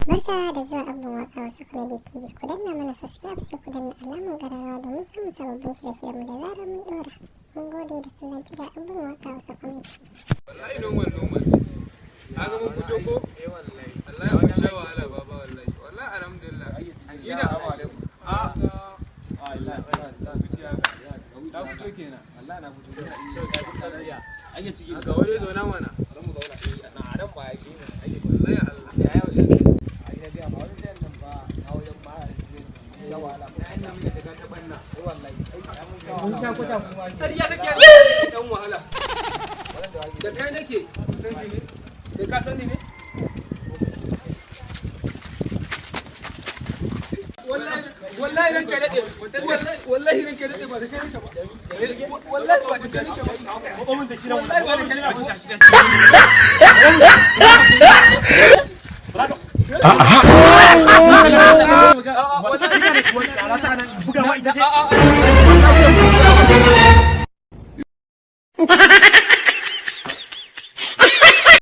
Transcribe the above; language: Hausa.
Barka da zuwa Abdul Waka wasu Comedy TV. Ku danna mana subscribe sai ku danna alamar ƙararrawa domin samun sababbin shirye-shiryen da zarar mun ɗora. Mun gode da kallon tashar Abdul Waka wasu Comedy. Wallahi normal. Kaga mun fito ko? Wallahi. Allah ya mun sha wahala baba wallahi. Wallahi alhamdulillah. Ina alaikum. Allah zuciya ta fito kenan. Allah na fito. Ayya ciki ga wani zo nan mana. Ran mu zauna na aran ba yake ne. Wallahi Allah. Ya yau. Ai da ga ma wani da nan ba na wajen ba sha wahala. Ina mun da ga tabanna. Wallahi. Mun sha kuta kuma. Ƙarya kake dan wahala. Da kai nake. Sai ka sani ne? Wallahi ranka dade. Wallahi ranka dade ba da kai nake ba. Wallahi ba da kai nake ba. Ko mun da shi nan wallahi ba da kai nake ba.